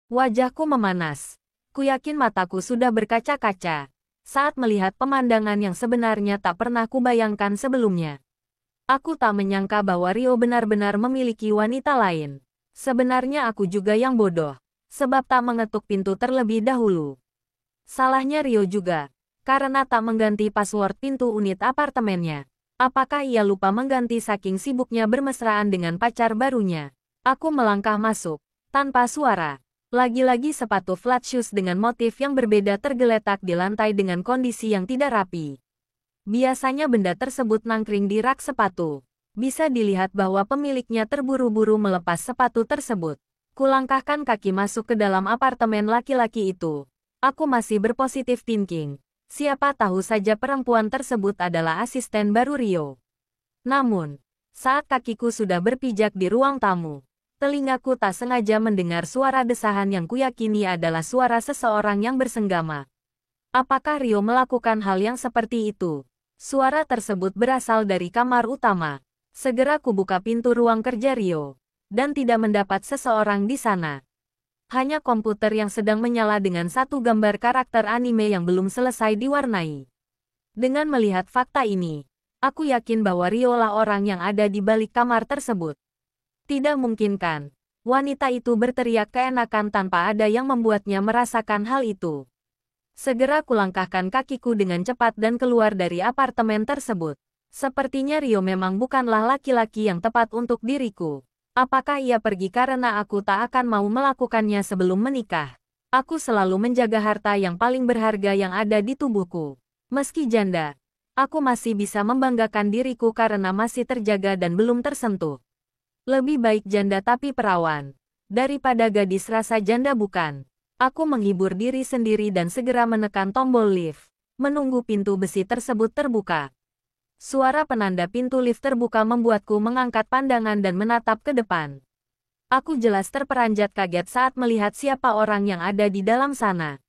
Wajahku memanas. Kuyakin mataku sudah berkaca-kaca saat melihat pemandangan yang sebenarnya tak pernah kubayangkan sebelumnya. Aku tak menyangka bahwa Rio benar-benar memiliki wanita lain. Sebenarnya aku juga yang bodoh, sebab tak mengetuk pintu terlebih dahulu. Salahnya Rio juga, karena tak mengganti password pintu unit apartemennya. Apakah ia lupa mengganti saking sibuknya bermesraan dengan pacar barunya? Aku melangkah masuk, tanpa suara. Lagi-lagi sepatu flat shoes dengan motif yang berbeda tergeletak di lantai dengan kondisi yang tidak rapi. Biasanya benda tersebut nangkring di rak sepatu. Bisa dilihat bahwa pemiliknya terburu-buru melepas sepatu tersebut. Kulangkahkan kaki masuk ke dalam apartemen laki-laki itu. Aku masih berpositif thinking. Siapa tahu saja perempuan tersebut adalah asisten baru Rio. Namun, saat kakiku sudah berpijak di ruang tamu, telingaku tak sengaja mendengar suara desahan yang kuyakini adalah suara seseorang yang bersenggama. Apakah Rio melakukan hal yang seperti itu? Suara tersebut berasal dari kamar utama. Segera kubuka pintu ruang kerja Rio, dan tidak mendapat seseorang di sana. Hanya komputer yang sedang menyala dengan satu gambar karakter anime yang belum selesai diwarnai. Dengan melihat fakta ini, aku yakin bahwa Rio lah orang yang ada di balik kamar tersebut. Tidak mungkin kan? Wanita itu berteriak keenakan tanpa ada yang membuatnya merasakan hal itu. Segera kulangkahkan kakiku dengan cepat dan keluar dari apartemen tersebut. Sepertinya Rio memang bukanlah laki-laki yang tepat untuk diriku. Apakah ia pergi karena aku tak akan mau melakukannya sebelum menikah? Aku selalu menjaga harta yang paling berharga yang ada di tubuhku. Meski janda, aku masih bisa membanggakan diriku karena masih terjaga dan belum tersentuh. Lebih baik janda tapi perawan, daripada gadis rasa janda bukan. Aku menghibur diri sendiri dan segera menekan tombol lift, menunggu pintu besi tersebut terbuka. Suara penanda pintu lift terbuka membuatku mengangkat pandangan dan menatap ke depan. Aku jelas terperanjat kaget saat melihat siapa orang yang ada di dalam sana.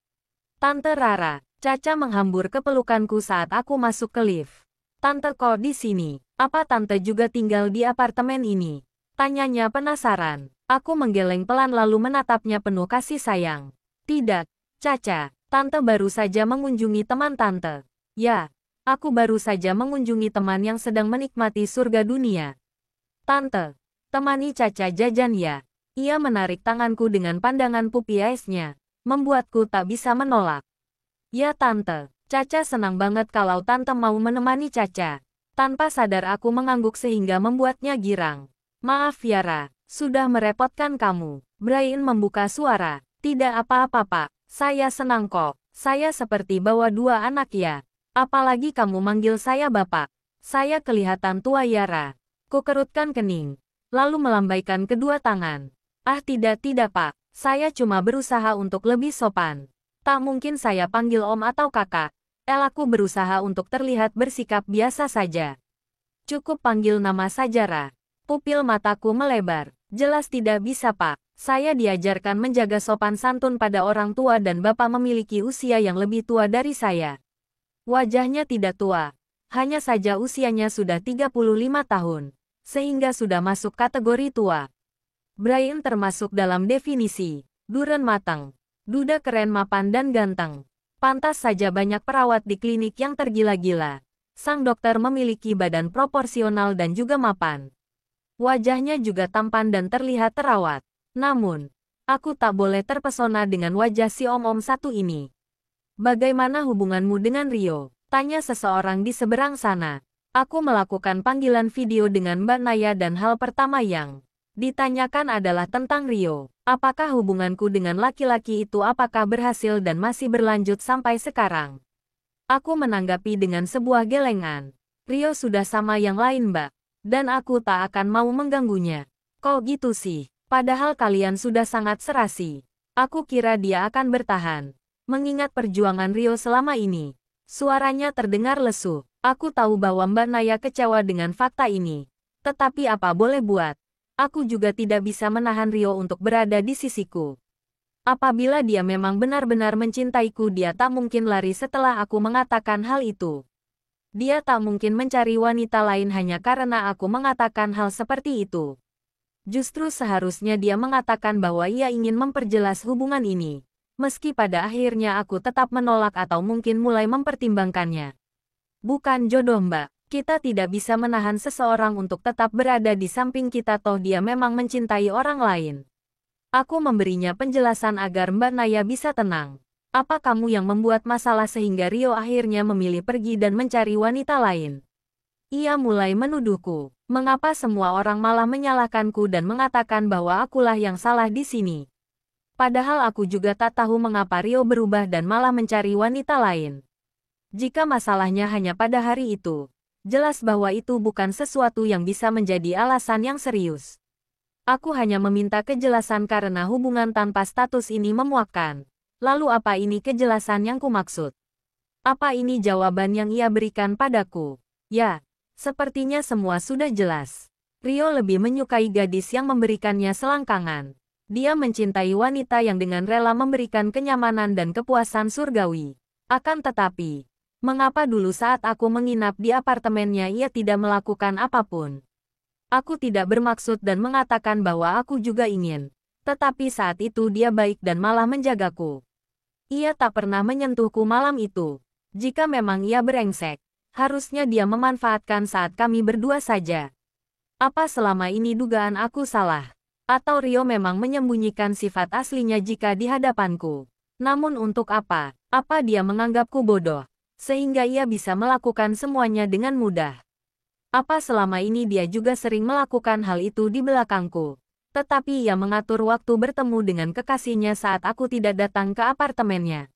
Tante Rara, Caca menghambur ke pelukanku saat aku masuk ke lift. Tante kok di sini? Apa tante juga tinggal di apartemen ini? Tanyanya penasaran. Aku menggeleng pelan lalu menatapnya penuh kasih sayang. Tidak, Caca. Tante baru saja mengunjungi teman tante. Ya, aku baru saja mengunjungi teman yang sedang menikmati surga dunia. Tante, temani Caca jajan ya. Ia menarik tanganku dengan pandangan pupi eyesnya, membuatku tak bisa menolak. Ya tante, Caca senang banget kalau tante mau menemani Caca. Tanpa sadar aku mengangguk sehingga membuatnya girang. Maaf Yara, sudah merepotkan kamu. Brian membuka suara. Tidak apa-apa Pak, saya senang kok. Saya seperti bawa dua anak ya. Apalagi kamu manggil saya Bapak. Saya kelihatan tua Yara. Kukerutkan kening, lalu melambaikan kedua tangan. Ah tidak Pak, saya cuma berusaha untuk lebih sopan. Tak mungkin saya panggil Om atau Kakak. Aku berusaha untuk terlihat bersikap biasa saja. Cukup panggil nama saja Ra. Pupil mataku melebar. Jelas tidak bisa Pak. Saya diajarkan menjaga sopan santun pada orang tua dan Bapak memiliki usia yang lebih tua dari saya. Wajahnya tidak tua. Hanya saja usianya sudah 35 tahun. Sehingga sudah masuk kategori tua. Brian termasuk dalam definisi. Duren matang. Duda keren mapan dan ganteng. Pantas saja banyak perawat di klinik yang tergila-gila. Sang dokter memiliki badan proporsional dan juga mapan. Wajahnya juga tampan dan terlihat terawat. Namun, aku tak boleh terpesona dengan wajah si om-om satu ini. Bagaimana hubunganmu dengan Rio? Tanya seseorang di seberang sana. Aku melakukan panggilan video dengan Mbak Naya dan hal pertama yang ditanyakan adalah tentang Rio. Apakah hubunganku dengan laki-laki itu apakah berhasil dan masih berlanjut sampai sekarang? Aku menanggapi dengan sebuah gelengan. Rio sudah sama yang lain Mbak. Dan aku tak akan mau mengganggunya. Kok gitu sih? Padahal kalian sudah sangat serasi. Aku kira dia akan bertahan. Mengingat perjuangan Rio selama ini. Suaranya terdengar lesu. Aku tahu bahwa Mbak Naya kecewa dengan fakta ini. Tetapi apa boleh buat? Aku juga tidak bisa menahan Rio untuk berada di sisiku. Apabila dia memang benar-benar mencintaiku, dia tak mungkin lari setelah aku mengatakan hal itu. Dia tak mungkin mencari wanita lain hanya karena aku mengatakan hal seperti itu. Justru seharusnya dia mengatakan bahwa ia ingin memperjelas hubungan ini. Meski pada akhirnya aku tetap menolak atau mungkin mulai mempertimbangkannya. Bukan jodoh Mbak. Kita tidak bisa menahan seseorang untuk tetap berada di samping kita toh dia memang mencintai orang lain. Aku memberinya penjelasan agar Mbak Naya bisa tenang. Apa kamu yang membuat masalah sehingga Rio akhirnya memilih pergi dan mencari wanita lain? Ia mulai menuduhku. Mengapa semua orang malah menyalahkanku dan mengatakan bahwa akulah yang salah di sini? Padahal aku juga tak tahu mengapa Rio berubah dan malah mencari wanita lain. Jika masalahnya hanya pada hari itu, jelas bahwa itu bukan sesuatu yang bisa menjadi alasan yang serius. Aku hanya meminta kejelasan karena hubungan tanpa status ini memuakkan. Lalu apa ini kejelasan yang kumaksud? Apa ini jawaban yang ia berikan padaku? Ya, sepertinya semua sudah jelas. Rio lebih menyukai gadis yang memberikannya selangkangan. Dia mencintai wanita yang dengan rela memberikan kenyamanan dan kepuasan surgawi. Akan tetapi, mengapa dulu saat aku menginap di apartemennya ia tidak melakukan apapun? Aku tidak bermaksud dan mengatakan bahwa aku juga ingin. Tetapi saat itu dia baik dan malah menjagaku. Ia tak pernah menyentuhku malam itu. Jika memang ia brengsek, harusnya dia memanfaatkan saat kami berdua saja. Apa selama ini dugaan aku salah? Atau Rio memang menyembunyikan sifat aslinya jika di hadapanku? Namun untuk apa? Apa dia menganggapku bodoh? Sehingga ia bisa melakukan semuanya dengan mudah. Apa selama ini dia juga sering melakukan hal itu di belakangku? Tetapi ia mengatur waktu bertemu dengan kekasihnya saat aku tidak datang ke apartemennya.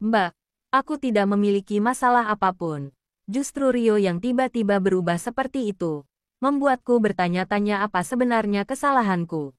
Mbak, aku tidak memiliki masalah apapun. Justru Rio yang tiba-tiba berubah seperti itu, membuatku bertanya-tanya apa sebenarnya kesalahanku.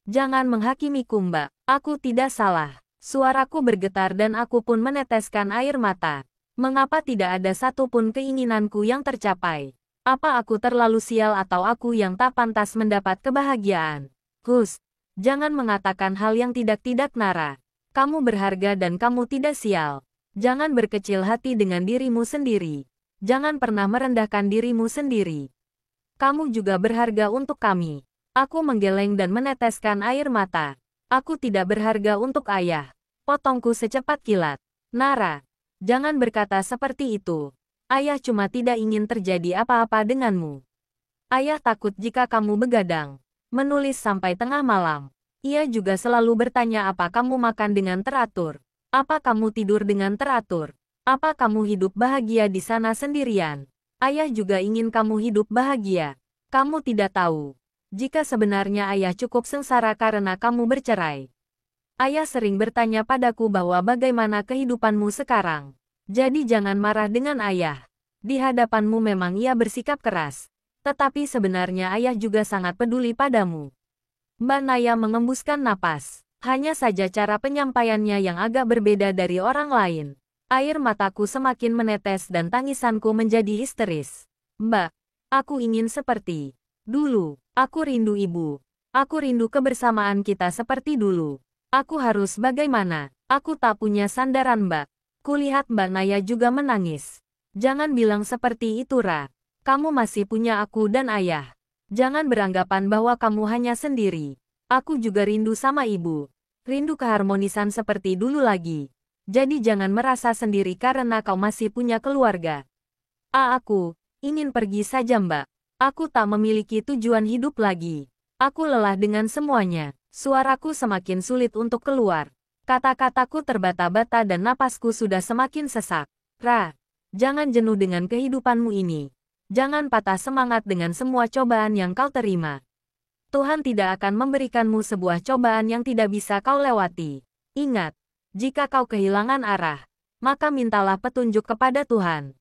Jangan menghakimiku Mbak, aku tidak salah. Suaraku bergetar dan aku pun meneteskan air mata. Mengapa tidak ada satupun keinginanku yang tercapai? Apa aku terlalu sial atau aku yang tak pantas mendapat kebahagiaan? Gus, jangan mengatakan hal yang tidak-tidak Nara. Kamu berharga dan kamu tidak sial. Jangan berkecil hati dengan dirimu sendiri. Jangan pernah merendahkan dirimu sendiri. Kamu juga berharga untuk kami. Aku menggeleng dan meneteskan air mata. Aku tidak berharga untuk ayah. Potongku secepat kilat. Nara, jangan berkata seperti itu. Ayah cuma tidak ingin terjadi apa-apa denganmu. Ayah takut jika kamu begadang, menulis sampai tengah malam. Ia juga selalu bertanya apa kamu makan dengan teratur. Apa kamu tidur dengan teratur? Apa kamu hidup bahagia di sana sendirian? Ayah juga ingin kamu hidup bahagia. Kamu tidak tahu. Jika sebenarnya ayah cukup sengsara karena kamu bercerai. Ayah sering bertanya padaku bahwa bagaimana kehidupanmu sekarang. Jadi jangan marah dengan ayah. Di hadapanmu memang ia bersikap keras. Tetapi sebenarnya ayah juga sangat peduli padamu. Mbak Naya mengembuskan napas. Hanya saja cara penyampaiannya yang agak berbeda dari orang lain. Air mataku semakin menetes dan tangisanku menjadi histeris. Mbak, aku ingin seperti dulu. Aku rindu ibu. Aku rindu kebersamaan kita seperti dulu. Aku harus bagaimana? Aku tak punya sandaran Mbak. Kulihat Mbak Naya juga menangis. Jangan bilang seperti itu Ra. Kamu masih punya aku dan ayah. Jangan beranggapan bahwa kamu hanya sendiri. Aku juga rindu sama ibu. Rindu keharmonisan seperti dulu lagi. Jadi jangan merasa sendiri karena kau masih punya keluarga. Aku ingin pergi saja Mbak. Aku tak memiliki tujuan hidup lagi. Aku lelah dengan semuanya. Suaraku semakin sulit untuk keluar. Kata-kataku terbata-bata dan napasku sudah semakin sesak. Ra, jangan jenuh dengan kehidupanmu ini. Jangan patah semangat dengan semua cobaan yang kau terima. Tuhan tidak akan memberikanmu sebuah cobaan yang tidak bisa kau lewati. Ingat, jika kau kehilangan arah, maka mintalah petunjuk kepada Tuhan.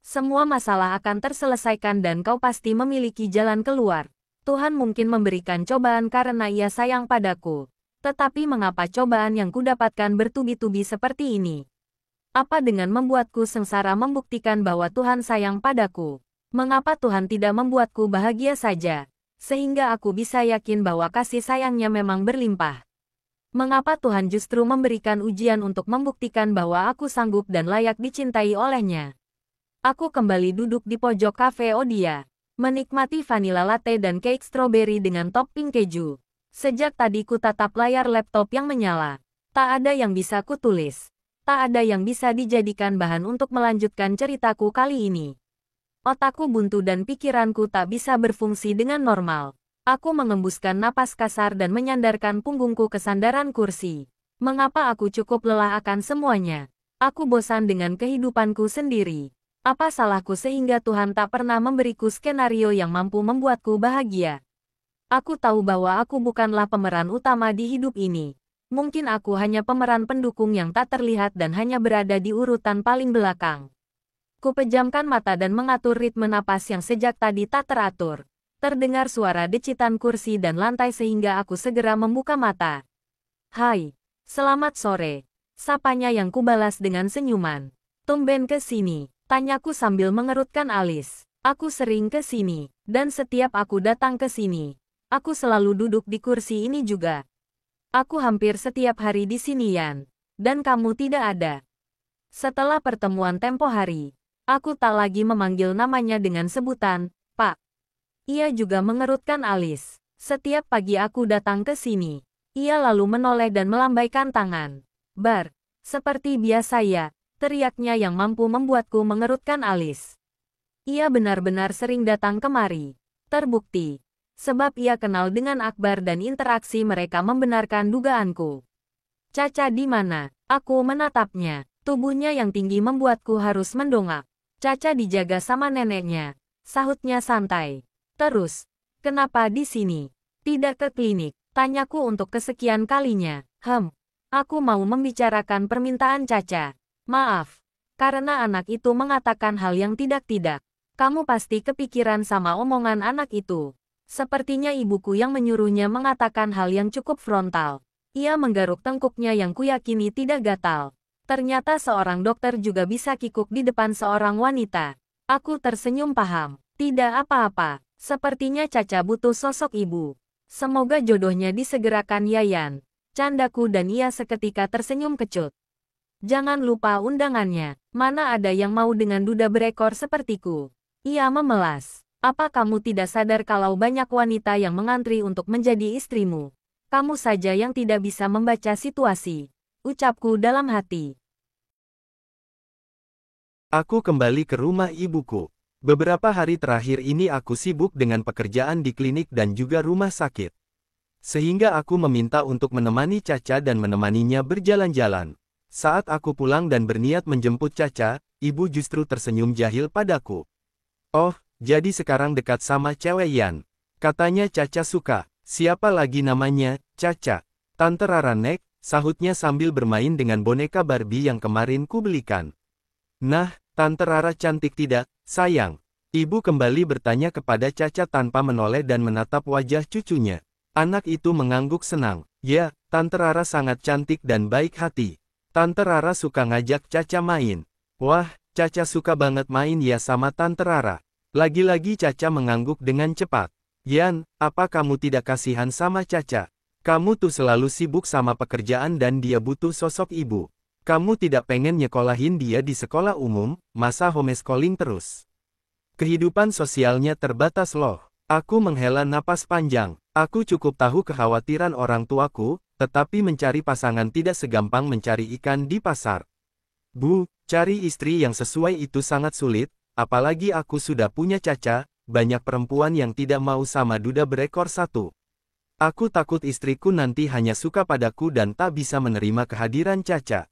Semua masalah akan terselesaikan dan kau pasti memiliki jalan keluar. Tuhan mungkin memberikan cobaan karena ia sayang padaku. Tetapi mengapa cobaan yang kudapatkan bertubi-tubi seperti ini? Apa dengan membuatku sengsara membuktikan bahwa Tuhan sayang padaku? Mengapa Tuhan tidak membuatku bahagia saja? Sehingga aku bisa yakin bahwa kasih sayangnya memang berlimpah. Mengapa Tuhan justru memberikan ujian untuk membuktikan bahwa aku sanggup dan layak dicintai olehnya? Aku kembali duduk di pojok kafe Odia. Menikmati vanilla latte dan cake stroberi dengan topping keju. Sejak tadi ku tatap layar laptop yang menyala. Tak ada yang bisa kutulis. Tak ada yang bisa dijadikan bahan untuk melanjutkan ceritaku kali ini. Otakku buntu dan pikiranku tak bisa berfungsi dengan normal. Aku mengembuskan napas kasar dan menyandarkan punggungku ke sandaran kursi. Mengapa aku cukup lelah akan semuanya? Aku bosan dengan kehidupanku sendiri. Apa salahku sehingga Tuhan tak pernah memberiku skenario yang mampu membuatku bahagia? Aku tahu bahwa aku bukanlah pemeran utama di hidup ini. Mungkin aku hanya pemeran pendukung yang tak terlihat dan hanya berada di urutan paling belakang. Ku pejamkan mata dan mengatur ritme napas yang sejak tadi tak teratur. Terdengar suara decitan kursi dan lantai sehingga aku segera membuka mata. Hai, selamat sore. Sapanya yang kubalas dengan senyuman. Tumben ke sini, tanyaku sambil mengerutkan alis. Aku sering ke sini, dan setiap aku datang ke sini, aku selalu duduk di kursi ini juga. Aku hampir setiap hari di sini, Yan. Dan kamu tidak ada. Setelah pertemuan tempo hari, aku tak lagi memanggil namanya dengan sebutan, Pak. Ia juga mengerutkan alis. Setiap pagi aku datang ke sini. Ia lalu menoleh dan melambaikan tangan. Bar, seperti biasa ya, teriaknya yang mampu membuatku mengerutkan alis. Ia benar-benar sering datang kemari. Terbukti. Sebab ia kenal dengan Akbar dan interaksi mereka membenarkan dugaanku. Caca di mana? Aku menatapnya. Tubuhnya yang tinggi membuatku harus mendongak. Caca dijaga sama neneknya. Sahutnya santai. Terus, kenapa di sini? Tidak ke klinik? Tanyaku untuk kesekian kalinya. Aku mau membicarakan permintaan Caca. Maaf, karena anak itu mengatakan hal yang tidak-tidak. Kamu pasti kepikiran sama omongan anak itu. Sepertinya ibuku yang menyuruhnya mengatakan hal yang cukup frontal. Ia menggaruk tengkuknya yang kuyakini tidak gatal. Ternyata seorang dokter juga bisa kikuk di depan seorang wanita. Aku tersenyum paham. Tidak apa-apa. Sepertinya Caca butuh sosok ibu. Semoga jodohnya disegerakan Yayan. Candaku dan ia seketika tersenyum kecut. Jangan lupa undangannya. Mana ada yang mau dengan duda berekor sepertiku. Ia memelas. Apa kamu tidak sadar kalau banyak wanita yang mengantri untuk menjadi istrimu? Kamu saja yang tidak bisa membaca situasi. Ucapku dalam hati. Aku kembali ke rumah ibuku. Beberapa hari terakhir ini aku sibuk dengan pekerjaan di klinik dan juga rumah sakit. Sehingga aku meminta untuk menemani Caca dan menemaninya berjalan-jalan. Saat aku pulang dan berniat menjemput Caca, ibu justru tersenyum jahil padaku. Oh, jadi sekarang dekat sama cewek Yan. Katanya Caca suka. Siapa lagi namanya? Caca. Tante Rara Nek, sahutnya sambil bermain dengan boneka Barbie yang kemarin kubelikan. Nah, Tante Rara cantik tidak, sayang? Ibu kembali bertanya kepada Caca tanpa menoleh dan menatap wajah cucunya. Anak itu mengangguk senang. Ya, Tante Rara sangat cantik dan baik hati. Tante Rara suka ngajak Caca main. Wah, Caca suka banget main ya sama Tante Rara. Lagi-lagi Caca mengangguk dengan cepat. Yan, apa kamu tidak kasihan sama Caca? Kamu tuh selalu sibuk sama pekerjaan dan dia butuh sosok ibu. Kamu tidak pengen nyekolahin dia di sekolah umum, masa homeschooling terus? Kehidupan sosialnya terbatas loh. Aku menghela napas panjang. Aku cukup tahu kekhawatiran orang tuaku, tetapi mencari pasangan tidak segampang mencari ikan di pasar. Bu, cari istri yang sesuai itu sangat sulit. Apalagi aku sudah punya Caca, banyak perempuan yang tidak mau sama duda berekor satu. Aku takut istriku nanti hanya suka padaku dan tak bisa menerima kehadiran Caca.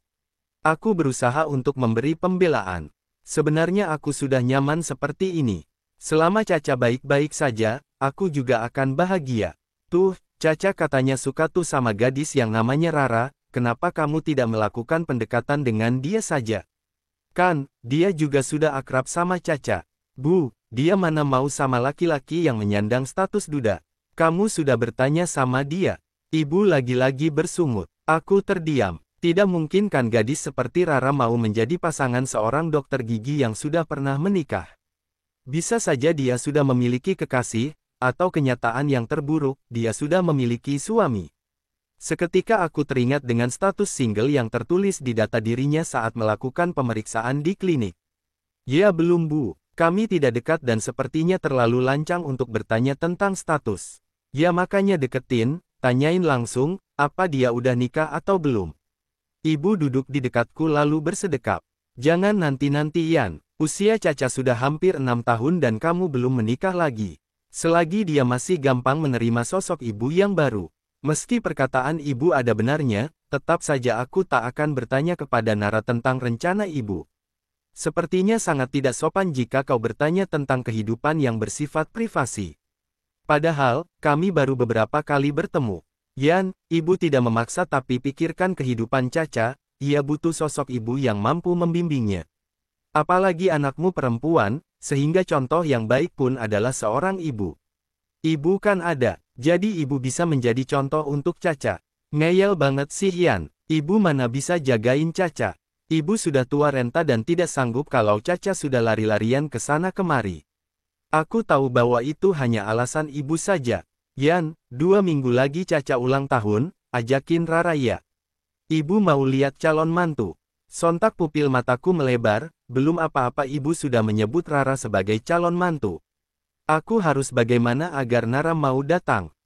Aku berusaha untuk memberi pembelaan. Sebenarnya aku sudah nyaman seperti ini. Selama Caca baik-baik saja, aku juga akan bahagia. Tuh, Caca katanya suka tuh sama gadis yang namanya Rara, kenapa kamu tidak melakukan pendekatan dengan dia saja? Kan, dia juga sudah akrab sama Caca. Bu, dia mana mau sama laki-laki yang menyandang status duda? Kamu sudah bertanya sama dia? Ibu lagi-lagi bersungut. Aku terdiam. Tidak mungkin kan gadis seperti Rara mau menjadi pasangan seorang dokter gigi yang sudah pernah menikah. Bisa saja dia sudah memiliki kekasih, atau kenyataan yang terburuk, dia sudah memiliki suami. Seketika aku teringat dengan status single yang tertulis di data dirinya saat melakukan pemeriksaan di klinik. Ya belum bu, Kami tidak dekat dan sepertinya terlalu lancang untuk bertanya tentang status. Ya makanya deketin, tanyain langsung, apa dia udah nikah atau belum. Ibu duduk di dekatku lalu bersedekap. Jangan nanti-nanti Yan, usia Caca sudah hampir 6 tahun dan kamu belum menikah lagi. Selagi dia masih gampang menerima sosok ibu yang baru. Meski perkataan ibu ada benarnya, tetap saja aku tak akan bertanya kepada Nara tentang rencana ibu. Sepertinya sangat tidak sopan jika kau bertanya tentang kehidupan yang bersifat privasi. Padahal, kami baru beberapa kali bertemu. Yan, ibu tidak memaksa tapi pikirkan kehidupan Caca, ia butuh sosok ibu yang mampu membimbingnya. Apalagi anakmu perempuan, sehingga contoh yang baik pun adalah seorang ibu. Ibu kan ada, jadi ibu bisa menjadi contoh untuk Caca. Ngeyel banget sih Yan, ibu mana bisa jagain Caca. Ibu sudah tua renta dan tidak sanggup kalau Caca sudah lari-larian ke sana kemari. Aku tahu bahwa itu hanya alasan ibu saja. Yan, 2 minggu lagi Caca ulang tahun, ajakin Rara ya. Ibu mau lihat calon mantu. Sontak pupil mataku melebar, belum apa-apa ibu sudah menyebut Rara sebagai calon mantu. Aku harus bagaimana agar Nara mau datang?